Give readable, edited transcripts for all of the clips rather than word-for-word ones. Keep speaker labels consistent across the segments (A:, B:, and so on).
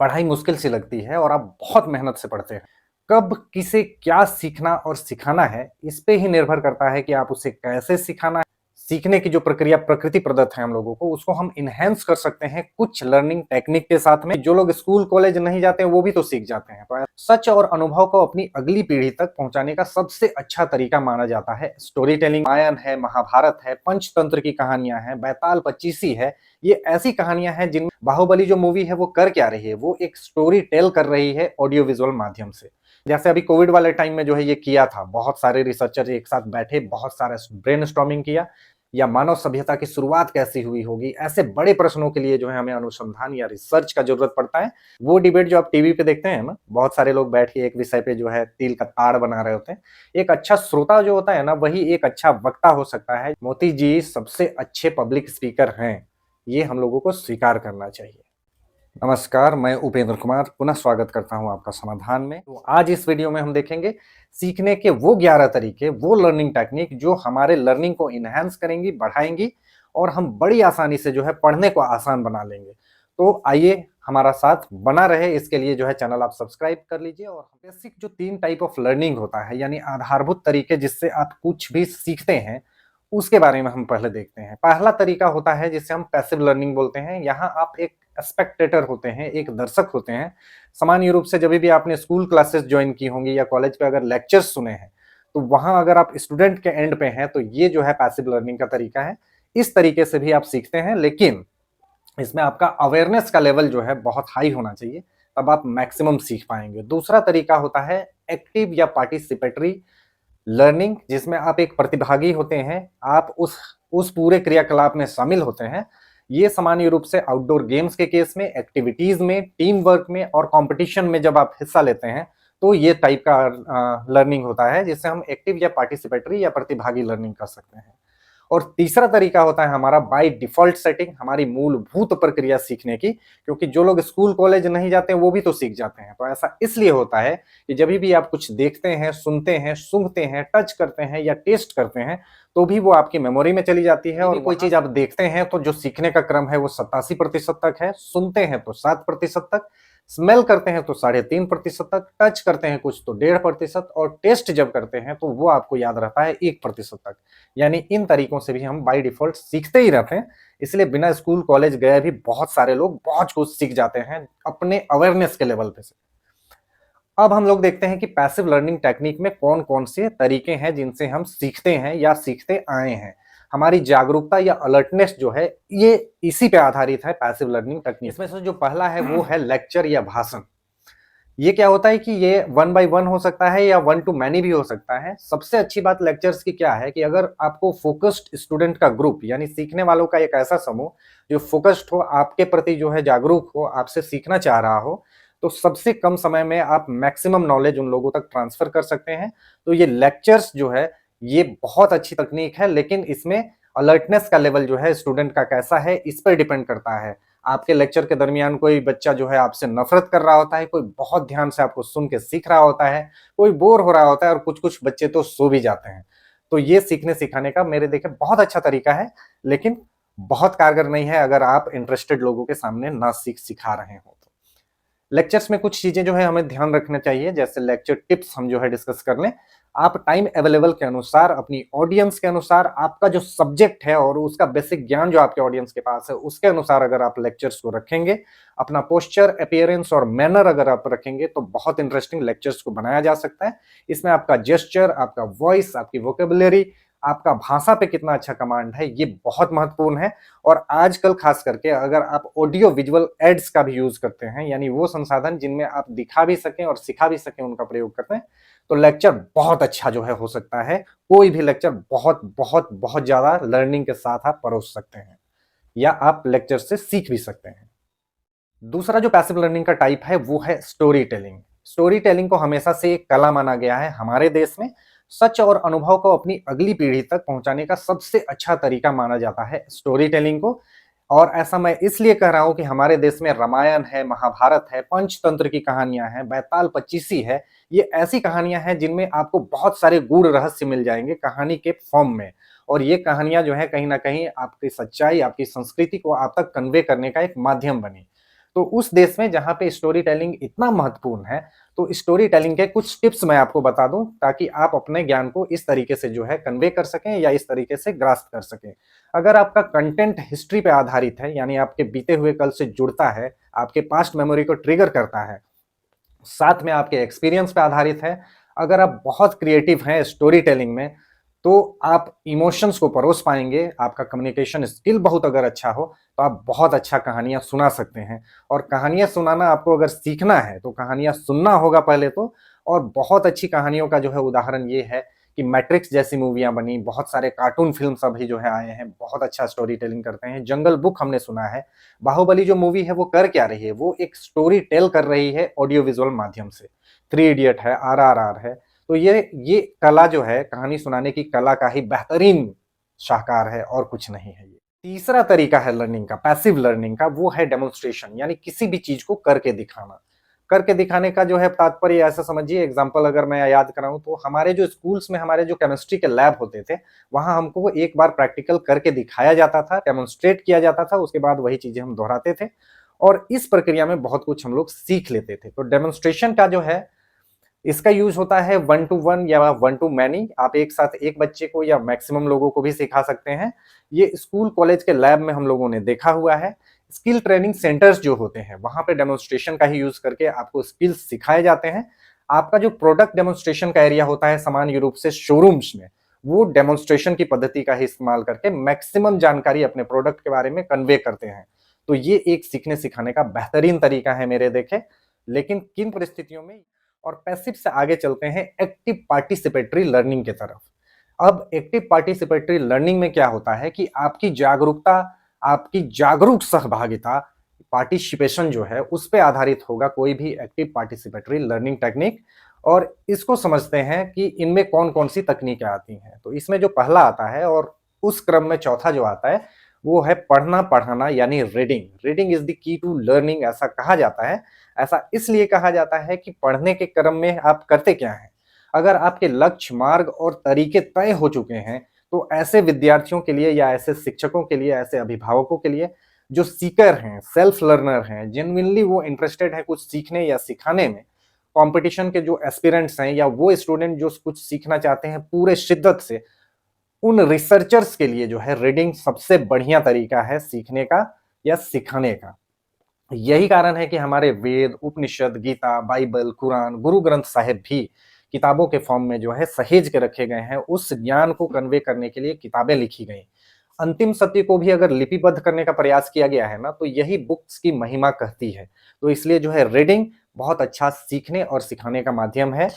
A: पढ़ाई मुश्किल सी लगती है और आप बहुत मेहनत से पढ़ते हैं। कब किसे क्या सीखना और सिखाना है, इस पे ही निर्भर करता है कि आप उसे कैसे सिखाना है। सीखने की जो प्रक्रिया प्रकृति प्रदत्त है हम लोगों को, उसको हम इन्हेंस कर सकते हैं कुछ लर्निंग टेक्निक के साथ में। जो लोग स्कूल कॉलेज नहीं जाते हैं, वो भी तो सीख जाते हैं। तो सच और अनुभव को अपनी अगली पीढ़ी तक पहुंचाने का सबसे अच्छा तरीका माना जाता है स्टोरी टेलिंग। रामायण है, महाभारत है, पंचतंत्र की कहानियां हैं, बैताल पच्चीसी है। ये ऐसी कहानियां हैं जिनमें बाहुबली जो मूवी है वो कर क्या रही है, वो एक स्टोरी टेल कर रही है ऑडियो विजुअल माध्यम से। जैसे अभी कोविड वाले टाइम में जो है ये किया था, बहुत सारे रिसर्चर एक साथ बैठे, बहुत सारा ब्रेनस्टॉर्मिंग किया, या मानव सभ्यता की शुरुआत कैसी हुई होगी, ऐसे बड़े प्रश्नों के लिए जो है हमें अनुसंधान या रिसर्च का जरूरत पड़ता है। वो डिबेट जो आप टीवी पे देखते हैं ना, बहुत सारे लोग बैठ के एक विषय पे जो है तिल का ताड़ बना रहे होते हैं। एक अच्छा श्रोता जो होता है ना, वही एक अच्छा वक्ता हो सकता है। मोती जी सबसे अच्छे पब्लिक स्पीकर हैं, ये हम लोगों को स्वीकार करना चाहिए। नमस्कार, मैं उपेंद्र कुमार पुनः स्वागत करता हूं आपका समाधान में। तो आज इस वीडियो में हम देखेंगे सीखने के वो 11 तरीके, वो लर्निंग टेक्निक जो हमारे लर्निंग को इनहेंस करेंगी, बढ़ाएंगी और हम बड़ी आसानी से जो है पढ़ने को आसान बना लेंगे। तो आइए हमारा साथ बना रहे, इसके लिए जो है चैनल आप सब्सक्राइब कर लीजिए। और बेसिक जो 3 टाइप ऑफ लर्निंग होता है, यानी आधारभूत तरीके जिससे आप कुछ भी सीखते हैं, उसके बारे में हम पहले देखते हैं। पहला तरीका होता है जिसे हम पैसिव लर्निंग बोलते हैं। यहाँ आप एक स्पेक्टेटर होते हैं, एक दर्शक होते हैं। सामान्य रूप से जब भी आपने स्कूल क्लासेस ज्वाइन की होंगी या कॉलेज पे अगर लेक्चर्स सुने हैं, तो वहां अगर आप स्टूडेंट के एंड पे हैं, तो ये जो है पैसिव लर्निंग का तरीका है। इस तरीके से भी आप सीखते हैं, लेकिन इसमें आपका अवेयरनेस का लेवल जो है बहुत हाई होना चाहिए, तब आप मैक्सिमम सीख पाएंगे। दूसरा तरीका होता है एक्टिव या पार्टिसिपेटरी लर्निंग, जिसमें आप एक प्रतिभागी होते हैं, आप उस पूरे क्रियाकलाप में शामिल होते हैं। ये सामान्य रूप से आउटडोर गेम्स के केस में, एक्टिविटीज में, टीम वर्क में और कंपटीशन में जब आप हिस्सा लेते हैं, तो ये टाइप का लर्निंग होता है, जिसे हम एक्टिव या पार्टिसिपेटरी या प्रतिभागी लर्निंग कर सकते हैं। और तीसरा तरीका होता है हमारा बाय डिफॉल्ट सेटिंग, हमारी मूलभूत प्रक्रिया सीखने की। क्योंकि जो लोग स्कूल कॉलेज नहीं जाते हैं, वो भी तो सीख जाते हैं। तो ऐसा इसलिए होता है कि जब भी आप कुछ देखते हैं, सुनते हैं, सूंघते हैं, टच करते हैं या टेस्ट करते हैं, तो भी वो आपकी मेमोरी में चली जाती है। और कोई चीज आप देखते हैं तो जो सीखने का क्रम है वो 87% तक है, सुनते हैं तो 7% तक, स्मेल करते हैं तो 3.5% तक, टच करते हैं कुछ तो 1.5%, और टेस्ट जब करते हैं तो वो आपको याद रहता है 1% तक। यानी इन तरीकों से भी हम बाय डिफॉल्ट सीखते ही रहते हैं। इसलिए बिना स्कूल कॉलेज गए भी बहुत सारे लोग बहुत कुछ सीख जाते हैं अपने अवेयरनेस के लेवल पे से। अब हम लोग देखते हैं कि पैसिव लर्निंग टेक्निक में कौन कौन से तरीके हैं जिनसे हम सीखते हैं या सीखते आए हैं। हमारी जागरूकता या अलर्टनेस जो है, ये इसी पे आधारित है पैसिव लर्निंग टेक्निक। इसमें से जो पहला है वो है लेक्चर या भाषण। ये क्या होता है कि ये 1 by 1 हो सकता है या 1 to many भी हो सकता है। सबसे अच्छी बात लेक्चर्स की क्या है कि अगर आपको फोकस्ड स्टूडेंट का ग्रुप, यानी सीखने वालों का एक ऐसा समूह जो फोकस्ड हो, आपके प्रति जो है जागरूक हो, आपसे सीखना चाह रहा हो, तो सबसे कम समय में आप मैक्सिमम नॉलेज उन लोगों तक ट्रांसफर कर सकते हैं। तो ये लेक्चर्स जो है, ये बहुत अच्छी तकनीक है, लेकिन इसमें अलर्टनेस का लेवल जो है स्टूडेंट का कैसा है, इस पर डिपेंड करता है। आपके लेक्चर के दरमियान कोई बच्चा जो है आपसे नफरत कर रहा होता है, कोई बहुत ध्यान से आपको सुन के सीख रहा होता है, कोई बोर हो रहा होता है, और कुछ कुछ बच्चे तो सो भी जाते हैं। तो ये सीखने सिखाने का मेरे देखे बहुत अच्छा तरीका है, लेकिन बहुत कारगर नहीं है अगर आप इंटरेस्टेड लोगों के सामने ना सिखा रहे हो। तो लेक्चर्स में कुछ चीजें जो है हमें ध्यान रखना चाहिए, जैसे लेक्चर टिप्स हम जो है डिस्कस कर लें। आप टाइम अवेलेबल के अनुसार, अपनी ऑडियंस के अनुसार, आपका जो सब्जेक्ट है और उसका बेसिक ज्ञान जो आपके ऑडियंस के पास है, उसके अनुसार अगर आप लेक्चर्स को रखेंगे, अपना पोस्चर, अपीयरेंस और मैनर अगर आप रखेंगे, तो बहुत इंटरेस्टिंग लेक्चर्स को बनाया जा सकता है। इसमें आपका जेस्चर, आपका वॉइस, आपकी वोकेबुलरी, आपका भाषा पे कितना अच्छा कमांड है, ये बहुत महत्वपूर्ण है। और आजकल खास करके अगर आप ऑडियो विजुअल एड्स का भी यूज करते हैं, यानी वो संसाधन जिनमें आप दिखा भी सकें और सिखा भी सकें, उनका प्रयोग करते हैं, तो लेक्चर बहुत अच्छा जो है हो सकता है। कोई भी लेक्चर बहुत बहुत बहुत ज्यादा लर्निंग के साथ आप परोस सकते हैं, या आप लेक्चर से सीख भी सकते हैं। दूसरा जो पैसिव लर्निंग का टाइप है वो है स्टोरी टेलिंग। स्टोरी टेलिंग को हमेशा से एक कला माना गया है हमारे देश में। सच और अनुभव को अपनी अगली पीढ़ी तक पहुंचाने का सबसे अच्छा तरीका माना जाता है स्टोरी टेलिंग को। और ऐसा मैं इसलिए कह रहा हूं कि हमारे देश में रामायण है, महाभारत है, पंचतंत्र की कहानियां हैं, बैताल पच्चीसी है। ये ऐसी कहानियां हैं जिनमें आपको बहुत सारे गूढ़ रहस्य मिल जाएंगे कहानी के फॉर्म में। और ये कहानियां जो है कहीं ना कहीं आपकी सच्चाई, आपकी संस्कृति को आप तक कन्वे करने का एक माध्यम बनी। तो उस देश में जहाँ पे स्टोरी टेलिंग इतना महत्वपूर्ण है, तो स्टोरी टेलिंग के कुछ टिप्स मैं आपको बता दूं ताकि आप अपने ज्ञान को इस तरीके से जो है कन्वे कर सकें या इस तरीके से ग्रास्प कर सकें। अगर आपका कंटेंट हिस्ट्री पे आधारित है, यानी आपके बीते हुए कल से जुड़ता है, आपके पास्ट मेमोरी को ट्रिगर करता है, साथ में आपके एक्सपीरियंस पे आधारित है, अगर आप बहुत क्रिएटिव हैं स्टोरी टेलिंग में, तो आप इमोशंस को परोस पाएंगे, आपका कम्युनिकेशन स्किल बहुत अगर अच्छा हो, तो आप बहुत अच्छा कहानियां सुना सकते हैं। और कहानियां सुनाना आपको अगर सीखना है, तो कहानियां सुनना होगा पहले तो। और बहुत अच्छी कहानियों का जो है उदाहरण ये है कि मैट्रिक्स जैसी मूवियां बनी, बहुत सारे कार्टून फिल्म अभी जो है आए हैं, बहुत अच्छा स्टोरी टेलिंग करते हैं। जंगल बुक हमने सुना है। बाहुबली जो मूवी है वो कर क्या रही है, वो एक स्टोरी टेल कर रही है ऑडियो विजुअल माध्यम से। थ्री इडियट है, RRR है। तो ये कला जो है, कहानी सुनाने की कला का ही बेहतरीन शाहकार है और कुछ नहीं है। ये तीसरा तरीका है लर्निंग का, पैसिव लर्निंग का, वो है डेमोन्स्ट्रेशन, यानी किसी भी चीज को करके दिखाना। करके दिखाने का जो है तात्पर्य ऐसा समझिए, एग्जांपल अगर मैं याद कराऊं तो हमारे जो स्कूल्स में हमारे जो केमिस्ट्री के लैब होते थे, वहां हमको एक बार प्रैक्टिकल करके दिखाया जाता था, डेमोन्स्ट्रेट किया जाता था, उसके बाद वही चीजें हम दोहराते थे और इस प्रक्रिया में बहुत कुछ हम लोग सीख लेते थे। तो डेमोन्स्ट्रेशन का जो है, इसका यूज होता है 1 to 1 या 1 to many। आप एक साथ एक बच्चे को या मैक्सिमम लोगों को भी सिखा सकते हैं। ये स्कूल कॉलेज के लैब में हम लोगों ने देखा हुआ है। स्किल ट्रेनिंग सेंटर्स जो होते हैं, वहां पे डेमोन्स्ट्रेशन का ही यूज करके आपको स्किल्स सिखाए जाते हैं। आपका जो प्रोडक्ट डेमोन्स्ट्रेशन का एरिया होता है सामान्य रूप से शोरूम्स में, वो डेमोन्स्ट्रेशन की पद्धति का ही इस्तेमाल करके मैक्सिमम जानकारी अपने प्रोडक्ट के बारे में कन्वे करते हैं। तो ये एक सीखने सिखाने का बेहतरीन तरीका है मेरे देखे। लेकिन किन परिस्थितियों में। और पैसिव से आगे चलते हैं एक्टिव पार्टिसिपेटरी लर्निंग की तरफ। अब एक्टिव पार्टिसिपेटरी लर्निंग में क्या होता है कि आपकी जागरूकता, आपकी जागरूक सहभागिता, पार्टिसिपेशन जो है उस पे आधारित होगा कोई भी एक्टिव पार्टिसिपेटरी लर्निंग टेक्निक। और इसको समझते हैं कि इनमें कौन कौन सी तकनीकें आती हैं। तो इसमें जो पहला आता है और उस क्रम में चौथा जो आता है, वो है पढ़ना पढ़ाना, यानी reading. Reading is the key to learning, ऐसा कहा जाता है। ऐसा इसलिए कहा जाता है कि पढ़ने के क्रम में आप करते क्या हैं। अगर आपके लक्ष्य, मार्ग और तरीके तय हो चुके हैं, तो ऐसे विद्यार्थियों के लिए या ऐसे शिक्षकों के लिए, ऐसे अभिभावकों के लिए जो सीकर हैं, सेल्फ लर्नर हैं, जेन्युइनली वो इंटरेस्टेड है कुछ सीखने या सिखाने में, कंपटीशन के जो एस्पिरेंट्स हैं या वो स्टूडेंट जो कुछ सीखना चाहते हैं पूरे शिद्दत से, उन रिसर्चर्स के लिए जो है रीडिंग सबसे बढ़िया तरीका है सीखने का या सिखाने का। यही कारण है कि हमारे वेद, उपनिषद, गीता, बाइबल, कुरान, गुरु ग्रंथ साहिब भी किताबों के फॉर्म में जो है सहेज के रखे गए हैं। उस ज्ञान को कन्वे करने के लिए किताबें लिखी गई। अंतिम सत्य को भी अगर लिपिबद्ध करने का प्रयास किया गया है ना, तो यही बुक्स की महिमा कहती है। तो इसलिए जो है रीडिंग बहुत अच्छा सीखने और सिखाने का माध्यम है,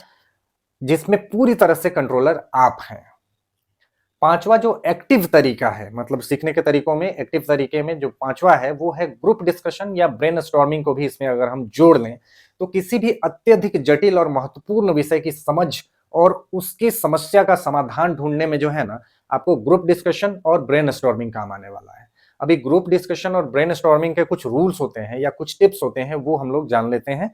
A: जिसमें पूरी तरह से कंट्रोलर आप हैं। पांचवा जो एक्टिव तरीका है, मतलब सीखने के तरीकों में एक्टिव तरीके में जो पांचवा है, वो है ग्रुप डिस्कशन या ब्रेनस्टॉर्मिंग को भी इसमें अगर हम जोड़ लें, तो किसी भी अत्यधिक जटिल और महत्वपूर्ण विषय की समझ और उसकी समस्या का समाधान ढूंढने में जो है ना, आपको ग्रुप डिस्कशन और ब्रेनस्टॉर्मिंग काम आने वाला है। अभी ग्रुप डिस्कशन और ब्रेनस्टॉर्मिंग के कुछ रूल्स होते हैं या कुछ टिप्स होते हैं, वो हम लोग जान लेते हैं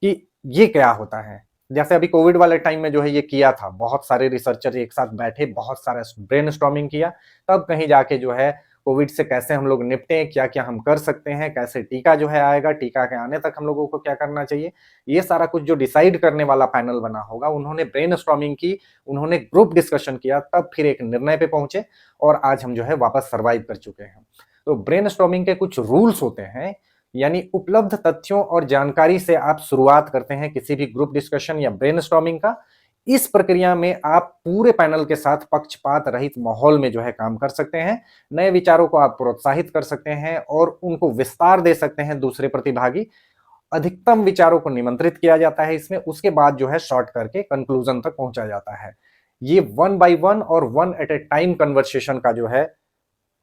A: कि ये क्या होता है। जैसे अभी कोविड वाले टाइम में जो है ये किया था, बहुत सारे रिसर्चर एक साथ बैठे, बहुत सारा ब्रेनस्टॉर्मिंग किया, तब कहीं जाके जो है कोविड से कैसे हम लोग निपटें, क्या क्या हम कर सकते हैं, कैसे टीका जो है आएगा, टीका के आने तक हम लोगों को क्या करना चाहिए, ये सारा कुछ जो डिसाइड करने वाला पैनल बना होगा, उन्होंने ब्रेनस्टॉर्मिंग की, उन्होंने ग्रुप डिस्कशन किया, तब फिर एक निर्णय पे पहुंचे और आज हम जो है वापस सर्वाइव कर चुके हैं। तो ब्रेनस्टॉर्मिंग के कुछ रूल्स होते हैं, यानी उपलब्ध तथ्यों और जानकारी से आप शुरुआत करते हैं किसी भी ग्रुप डिस्कशन या ब्रेनस्टॉर्मिंग का। इस प्रक्रिया में आप पूरे पैनल के साथ पक्षपात रहित माहौल में जो है काम कर सकते हैं, नए विचारों को आप प्रोत्साहित कर सकते हैं और उनको विस्तार दे सकते हैं दूसरे प्रतिभागी। अधिकतम विचारों को निमंत्रित किया जाता है इसमें, उसके बाद जो है शॉर्ट करके कंक्लूजन तक पहुंचा जाता है। ये 1 by 1 और 1 at a टाइम कन्वर्सेशन का जो है,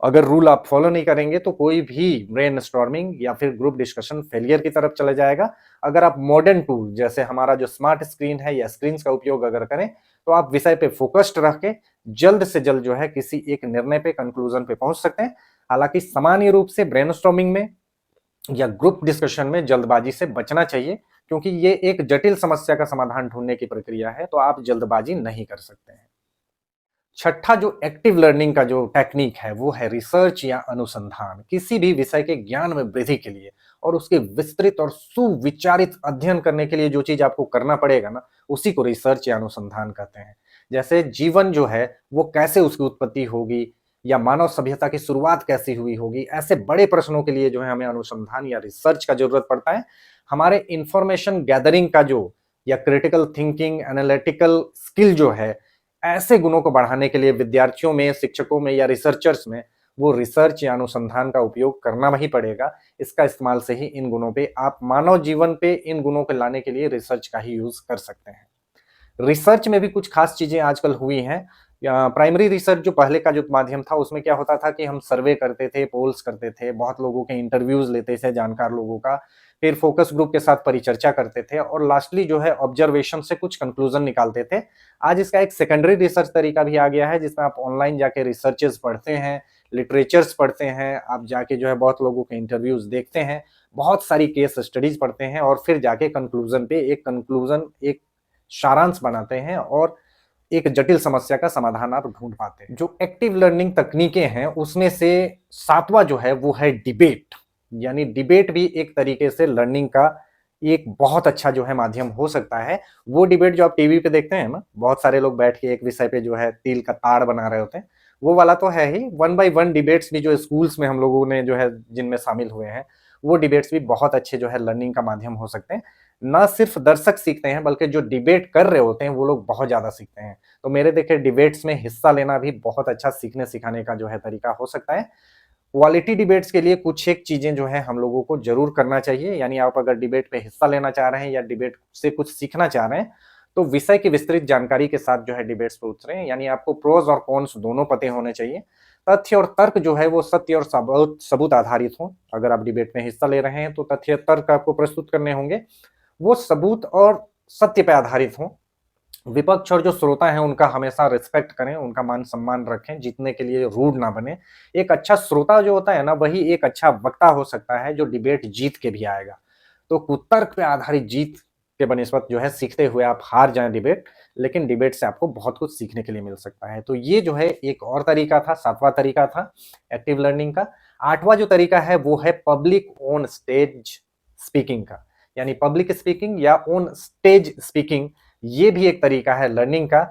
A: अगर रूल आप फॉलो नहीं करेंगे तो कोई भी ब्रेनस्टॉर्मिंग या फिर ग्रुप डिस्कशन फेलियर की तरफ चले जाएगा। अगर आप मॉडर्न टूल जैसे हमारा जो स्मार्ट स्क्रीन है या स्क्रीन का उपयोग अगर करें, तो आप विषय पे फोकस्ड रख के जल्द से जल्द जो है किसी एक निर्णय पे, कंक्लूजन पे पहुंच सकते हैं। हालांकि सामान्य रूप से ब्रेनस्टॉर्मिंग में या ग्रुप डिस्कशन में जल्दबाजी से बचना चाहिए, क्योंकि ये एक जटिल समस्या का समाधान ढूंढने की प्रक्रिया है, तो आप जल्दबाजी नहीं कर सकते हैं। छठा जो एक्टिव लर्निंग का जो टेक्निक है, वो है रिसर्च या अनुसंधान। किसी भी विषय के ज्ञान में वृद्धि के लिए और उसके विस्तृत और सुविचारित अध्ययन करने के लिए जो चीज आपको करना पड़ेगा ना, उसी को रिसर्च या अनुसंधान कहते हैं। जैसे जीवन जो है वो कैसे उसकी उत्पत्ति होगी, या मानव सभ्यता की शुरुआत कैसी हुई होगी, ऐसे बड़े प्रश्नों के लिए जो है हमें अनुसंधान या रिसर्च का जरूरत पड़ता है। हमारे इंफॉर्मेशन गैदरिंग का जो, या क्रिटिकल थिंकिंग, एनालिटिकल स्किल जो है, ऐसे गुणों को बढ़ाने के लिए विद्यार्थियों में, शिक्षकों में या रिसर्चर्स में वो रिसर्च या अनुसंधान का उपयोग करना ही पड़ेगा। इसका इस्तेमाल से ही इन गुणों पे, आप मानव जीवन पे इन गुणों को लाने के लिए रिसर्च का ही यूज कर सकते हैं। रिसर्च में भी कुछ खास चीजें आजकल हुई हैं। प्राइमरी रिसर्च जो पहले का जो माध्यम था, उसमें क्या होता था कि हम सर्वे करते थे, पोल्स करते थे, बहुत लोगों के इंटरव्यूज लेते थे, जानकार लोगों का, फिर फोकस ग्रुप के साथ परिचर्चा करते थे और लास्टली जो है ऑब्जर्वेशन से कुछ कंक्लूजन निकालते थे। आज इसका एक सेकेंडरी रिसर्च तरीका भी आ गया है, जिसमें आप ऑनलाइन जाके रिसर्चेस पढ़ते हैं, लिटरेचर्स पढ़ते हैं, आप जाके जो है बहुत लोगों के इंटरव्यूज देखते हैं, बहुत सारी केस स्टडीज पढ़ते हैं और फिर जाके कंक्लूजन पे एक सारांश बनाते हैं और एक जटिल समस्या का समाधान आप ढूंढ पाते हैं। जो एक्टिव लर्निंग तकनीकें हैं उसमें से सातवां जो है वो है डिबेट। यानी डिबेट भी एक तरीके से लर्निंग का एक बहुत अच्छा जो है माध्यम हो सकता है। वो डिबेट जो आप टीवी पे देखते हैं ना, बहुत सारे लोग बैठ के एक विषय पे जो है तिल का ताड़ बना रहे होते हैं, वो वाला तो है ही। 1 by 1 डिबेट्स भी जो स्कूल्स में हम लोगों ने जो है जिनमें शामिल हुए हैं, वो डिबेट्स भी बहुत अच्छे जो है लर्निंग का माध्यम हो सकते हैं। ना सिर्फ दर्शक सीखते हैं, बल्कि जो डिबेट कर रहे होते हैं वो लोग बहुत ज्यादा सीखते हैं। तो मेरे देखे डिबेट्स में हिस्सा लेना भी बहुत अच्छा सीखने सिखाने का जो है तरीका हो सकता है। क्वालिटी डिबेट्स के लिए कुछ एक चीजें जो है हम लोगों को जरूर करना चाहिए। यानी आप अगर डिबेट पे हिस्सा लेना चाह रहे हैं या डिबेट से कुछ सीखना चाह रहे हैं, तो विषय की विस्तृत जानकारी के साथ जो है डिबेट्स पे उतरें। यानी आपको प्रोज और कॉन्स दोनों पते होने चाहिए। तथ्य और तर्क जो है वो सत्य और सबूत आधारित हो। अगर आप डिबेट में हिस्सा ले रहे हैं तो तथ्य तर्क आपको प्रस्तुत करने होंगे, वो सबूत और सत्य पे आधारित हो। विपक्ष और जो श्रोता हैं उनका हमेशा रिस्पेक्ट करें, उनका मान सम्मान रखें, जीतने के लिए रूड ना बने। एक अच्छा श्रोता जो होता है ना, वही एक अच्छा वक्ता हो सकता है जो डिबेट जीत के भी आएगा। तो कुतर्क पे आधारित जीत के बनिस्बत जो है सीखते हुए आप हार जाएं डिबेट, लेकिन डिबेट से आपको बहुत कुछ सीखने के लिए मिल सकता है। तो ये जो है एक और तरीका था, सातवां तरीका था एक्टिव लर्निंग का। आठवां जो तरीका है वो है पब्लिक ऑन स्टेज स्पीकिंग का। यानी पब्लिक स्पीकिंग या ऑन स्टेज स्पीकिंग, ये भी एक तरीका है लर्निंग का।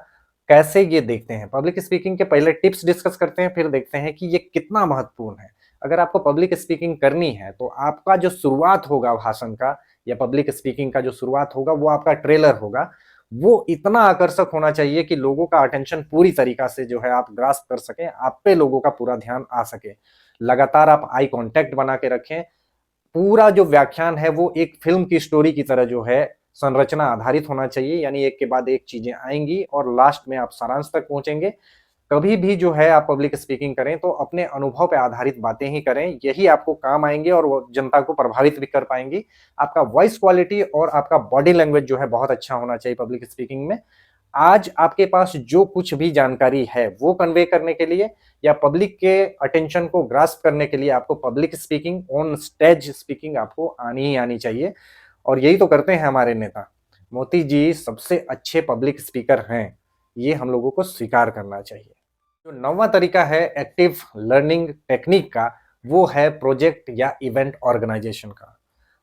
A: कैसे, ये देखते हैं। पब्लिक स्पीकिंग के पहले टिप्स डिस्कस करते हैं, फिर देखते हैं कि ये कितना महत्वपूर्ण है। अगर आपको पब्लिक स्पीकिंग करनी है तो आपका जो शुरुआत होगा भाषण का या पब्लिक स्पीकिंग का जो शुरुआत होगा, वो आपका ट्रेलर होगा। वो इतना आकर्षक होना चाहिए कि लोगों का अटेंशन पूरी तरीका से जो है आप ग्रास्प कर सकें, आप पे लोगों का पूरा ध्यान आ सके। लगातार आप आई कांटेक्ट बना के रखें। पूरा जो व्याख्यान है वो एक फिल्म की स्टोरी की तरह जो है संरचना आधारित होना चाहिए। यानी एक के बाद एक चीजें आएंगी और लास्ट में आप सारांश तक पहुंचेंगे। कभी भी जो है आप पब्लिक स्पीकिंग करें तो अपने अनुभव पे आधारित बातें ही करें, यही आपको काम आएंगे और वो जनता को प्रभावित भी कर पाएंगी। आपका वॉइस क्वालिटी और आपका बॉडी लैंग्वेज जो है बहुत अच्छा होना चाहिए पब्लिक स्पीकिंग में। आज आपके पास जो कुछ भी जानकारी है वो कन्वे करने के लिए या पब्लिक के अटेंशन को ग्रास्प करने के लिए आपको public speaking, on stage speaking आपको आनी ही आनी चाहिए। और यही तो करते हैं हमारे नेता। मोदी जी सबसे अच्छे पब्लिक स्पीकर हैं, ये हम लोगों को स्वीकार करना चाहिए। जो नौवां तरीका है एक्टिव लर्निंग टेक्निक का, वो है प्रोजेक्ट या इवेंट ऑर्गेनाइजेशन का।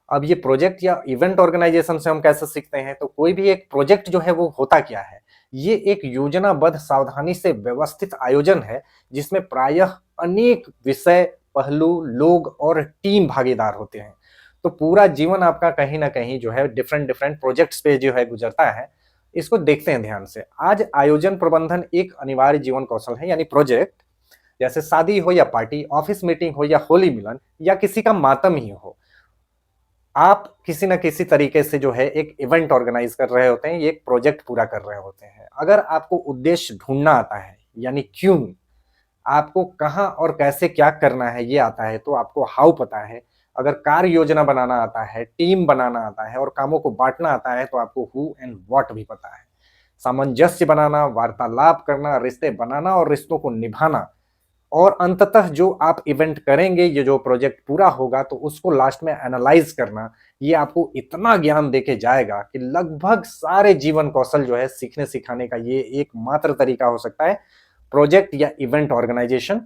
A: अब ये प्रोजेक्ट या इवेंट ऑर्गेनाइजेशन से हम कैसे सीखते हैं, तो कोई भी एक प्रोजेक्ट जो है वो होता क्या है। ये एक योजनाबद्ध, सावधानी से व्यवस्थित आयोजन है जिसमें प्रायः अनेक विषय, पहलू, लोग और टीम भागीदार होते हैं। तो पूरा जीवन आपका कहीं ना कहीं जो है डिफरेंट डिफरेंट प्रोजेक्ट्स पे जो है गुजरता है। इसको देखते हैं ध्यान से। आज आयोजन प्रबंधन एक अनिवार्य जीवन कौशल है। यानी प्रोजेक्ट, जैसे शादी हो या पार्टी, ऑफिस मीटिंग हो या होली मिलन या किसी का मातम ही हो, आप किसी न किसी तरीके से जो है एक इवेंट ऑर्गेनाइज कर रहे होते हैं, ये एक प्रोजेक्ट पूरा कर रहे होते हैं। अगर आपको उद्देश्य ढूंढना आता है, यानी क्यों, आपको कहाँ और कैसे क्या करना है ये आता है, तो आपको हाउ पता है। अगर कार्य योजना बनाना आता है, टीम बनाना आता है और कामों को बांटना आता है, तो आपको हु एंड व्हाट भी पता है। सामंजस्य बनाना, वार्तालाप करना, रिश्ते बनाना और रिश्तों को निभाना, और अंततः जो आप इवेंट करेंगे, ये जो प्रोजेक्ट पूरा होगा, तो उसको लास्ट में एनालाइज करना, ये आपको इतना ज्ञान देके जाएगा कि लगभग सारे जीवन कौशल जो है सीखने सिखाने का ये एकमात्र तरीका हो सकता है, प्रोजेक्ट या इवेंट ऑर्गेनाइजेशन।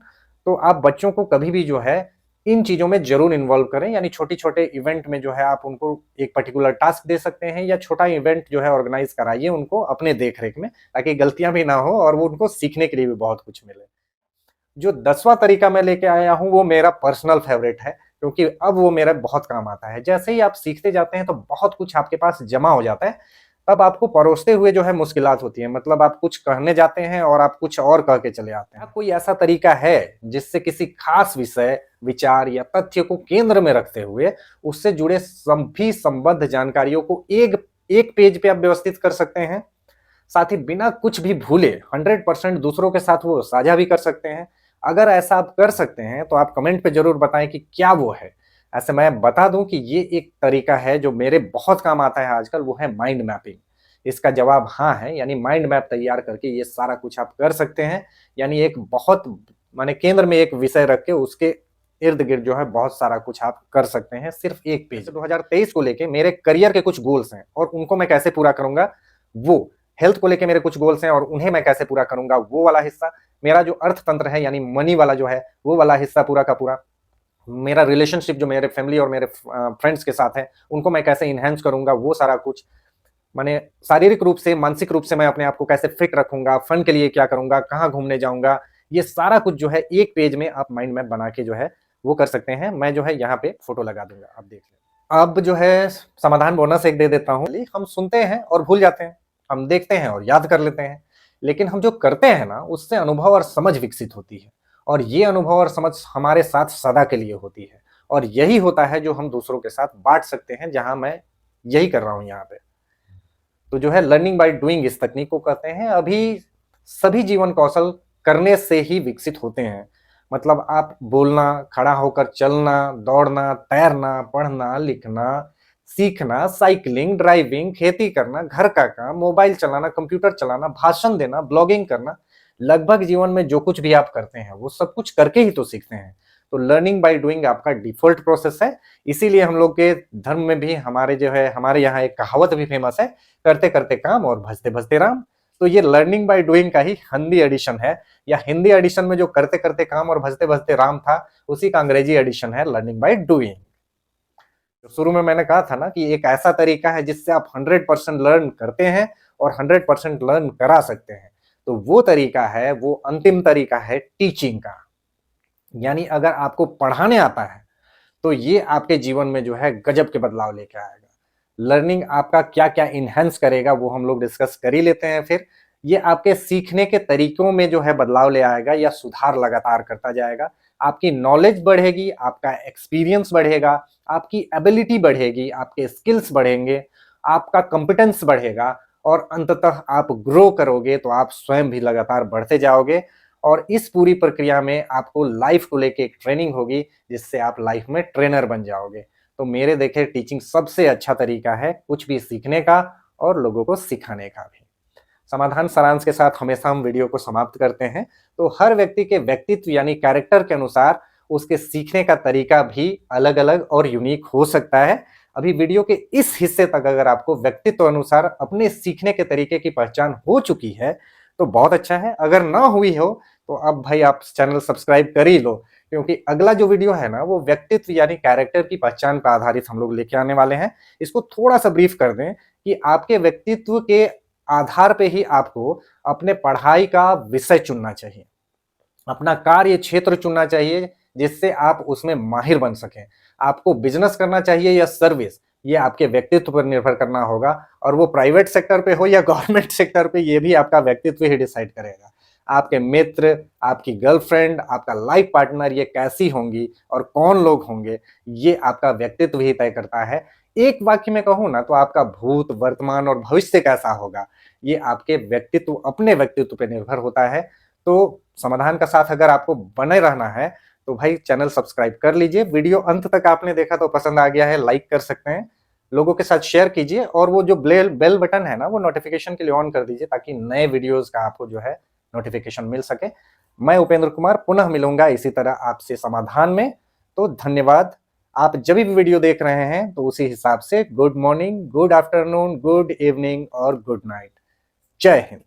A: तो आप बच्चों को कभी भी जो है इन चीज़ों में ज़रूर इन्वॉल्व करें, यानी छोटे-छोटे इवेंट में जो है आप उनको एक पर्टिकुलर टास्क दे सकते हैं या छोटा इवेंट जो है ऑर्गेनाइज़ कराइए उनको अपने देख-रेख में, ताकि गलतियाँ भी ना हो और वो उनको सीखने के लिए भी बहुत कुछ मिले। जो 10वां तरीका मैं लेके आया हूँ वो मेरा पर्सनल फ़ेवरेट है, क्योंकि अब वो मेरा बहुत काम आता है। जैसे ही आप सीखते जाते हैं तो बहुत कुछ आपके पास जमा हो जाता है, तब आपको परोसते हुए जो है मुश्किलात होती हैं। मतलब आप कुछ कहने जाते हैं और आप कुछ और कह के चले आते हैं। क्या कोई ऐसा तरीका है जिससे किसी खास विषय, विचार या तथ्य को केंद्र में रखते हुए उससे जुड़े सभी संबद्ध जानकारियों को एक पेज पे आप व्यवस्थित कर सकते हैं? साथ ही बिना कुछ भी भूले 100% दूसरों के साथ वो साझा भी कर सकते हैं। अगर ऐसा आप कर सकते हैं तो आप कमेंट पे ज़रूर बताएँ कि क्या वो है? ऐसे मैं बता दूँ कि ये एक तरीका है जो मेरे बहुत काम आता है आजकल, वो है माइंड मैपिंग। इसका जवाब हाँ है, यानी माइंड मैप तैयार करके ये सारा कुछ आप कर सकते हैं। यानी एक बहुत माने केंद्र में एक विषय रख के उसके इर्द-गिर्द जो है बहुत सारा कुछ आप कर सकते हैं सिर्फ़ एक पेज। 2023 को लेके मेरे करियर के कुछ गोल्स हैं और उनको मैं कैसे पूरा करूँगा, वो हेल्थ को लेके मेरे कुछ गोल्स हैं और उन्हें मैं कैसे पूरा करूँगा, वो वाला हिस्सा। मेरा जो अर्थतंत्र है यानी मनी वाला जो है, वो वाला हिस्सा पूरा का पूरा। मेरा रिलेशनशिप जो मेरे फैमिली और मेरे फ्रेंड्स के साथ है, उनको मैं कैसे एनहांस करूँगा, वो सारा कुछ। माने शारीरिक रूप से, मानसिक रूप से मैं अपने आप को कैसे फिट रखूँगा, फन के लिए क्या करूँगा, कहाँ घूमने जाऊँगा, ये सारा कुछ जो है एक पेज में आप माइंड मैप बना के जो है वो कर सकते हैं। मैं जो है यहाँ पे फ़ोटो लगा दूँगा, आप देख लें। अब जो है समाधान बोनस एक दे देता हूँ। हम सुनते हैं और भूल जाते हैं, हम देखते हैं और याद कर लेते हैं, लेकिन हम जो करते हैं ना, उससे अनुभव और समझ विकसित होती है और ये अनुभव और समझ हमारे साथ सदा के लिए होती है और यही होता है जो हम दूसरों के साथ बाँट सकते हैं, जहाँ मैं यही कर रहा हूँ यहाँ पे। तो जो है लर्निंग बाय डूइंग इस तकनीक को कहते हैं। अभी सभी जीवन कौशल करने से ही विकसित होते हैं। मतलब आप बोलना, खड़ा होकर चलना, दौड़ना, तैरना, पढ़ना, लिखना, सीखना, साइकिलिंग, ड्राइविंग, खेती करना, घर का काम, मोबाइल चलाना, कंप्यूटर चलाना, भाषण देना, ब्लॉगिंग करना, लगभग जीवन में जो कुछ भी आप करते हैं, वो सब कुछ करके ही तो सीखते हैं। तो लर्निंग बाय डूइंग आपका डिफ़ॉल्ट प्रोसेस है। इसीलिए हम लोग के धर्म में भी हमारे जो है हमारे यहाँ एक कहावत भी फेमस है, करते-करते काम और भजते-भजते राम। तो ये लर्निंग बाय डूइंग का ही हिंदी एडिशन है, या हिंदी एडिशन में जो करते-करते काम और भजते-भजते राम था, उसी का अंग्रेजी एडिशन है लर्निंग बाय डूइंग। तो शुरू में मैंने कहा था ना कि एक ऐसा तरीका है जिससे आप 100% लर्न करते हैं और 100% लर्न करा सकते हैं। तो वो तरीका है, वो अंतिम तरीका है टीचिंग का। यानी अगर आपको पढ़ाने आता है, तो ये आपके जीवन में जो है गजब के बदलाव लेके आएगा। लर्निंग आपका क्या-क्या एनहांस करेगा वो हम लोग डिस्कस कर ही लेते हैं फिर। ये आपके सीखने के तरीकों में जो है बदलाव ले आएगा या सुधार लगातार करता जाएगा। आपकी नॉलेज बढ़ेगी, आपका एक्सपीरियंस बढ़ेगा, आपकी एबिलिटी बढ़ेगी, आपके स्किल्स बढ़ेंगे, आपका कॉम्पिटेंस बढ़ेगा और अंततः आप ग्रो करोगे तो आप स्वयं भी लगातार बढ़ते जाओगे और इस पूरी प्रक्रिया में आपको लाइफ को लेके एक ट्रेनिंग होगी जिससे आप लाइफ में ट्रेनर बन जाओगे। तो मेरे देखे टीचिंग सबसे अच्छा तरीका है कुछ भी सीखने का और लोगों को सिखाने का भी। समाधान सारांश के साथ हमेशा हम वीडियो को समाप्त करते हैं। तो हर व्यक्ति के व्यक्तित्व यानी कैरेक्टर के अनुसार उसके सीखने का तरीका भी अलग-अलग और यूनिक हो सकता है। अभी वीडियो के इस हिस्से तक अगर आपको व्यक्तित्व अनुसार अपने सीखने के तरीके की पहचान हो चुकी है, तो बहुत अच्छा है। अगर ना हुई हो, तो अब भाई आप चैनल सब्सक्राइब कर ही लो, क्योंकि अगला जो वीडियो है ना, वो व्यक्तित्व यानी कैरेक्टर की पहचान पर आधारित हम लोग लेके आने वाले हैं। इसको थोड़ा-सा ब्रीफ कर दें कि आपके व्यक्तित्व के आधार पे ही आपको अपने पढ़ाई का विषय चुनना चाहिए, अपना कार्य क्षेत्र चुनना चाहिए जिससे आप उसमें माहिर बन सकें। आपको बिज़नेस करना चाहिए या सर्विस, ये आपके व्यक्तित्व पर निर्भर करना होगा और वो प्राइवेट सेक्टर पे हो या गवर्नमेंट सेक्टर पे, ये भी आपका व्यक्तित्व ही डिसाइड करेगा। आपके मित्र, आपकी गर्लफ्रेंड, आपका लाइफ पार्टनर ये कैसी होंगी और कौन लोग होंगे, ये आपका व्यक्तित्व ही तय करता है। एक वाक्य में कहूँ ना तो आपका भूत, वर्तमान और भविष्य कैसा होगा, ये आपके व्यक्तित्व अपने व्यक्तित्व पे निर्भर होता है। तो समाधान का साथ अगर आपको बने रहना है, तो भाई चैनल सब्सक्राइब कर लीजिए। वीडियो अंत तक आपने देखा तो पसंद आ गया है, लाइक कर सकते हैं। लोगों के साथ शेयर कीजिए और वो जो बेल बटन है ना, वो नोटिफिकेशन के लिए ऑन कर दीजिए ताकि नए वीडियोस का आपको जो है नोटिफिकेशन मिल सके। मैं उपेंद्र कुमार पुनः मिलूंगा इसी तरह आपसे समाधान में। तो धन्यवाद। आप जब भी वीडियो देख रहे हैं तो उसी हिसाब से good morning, good afternoon, good evening और गुड नाइट। जय हिंद।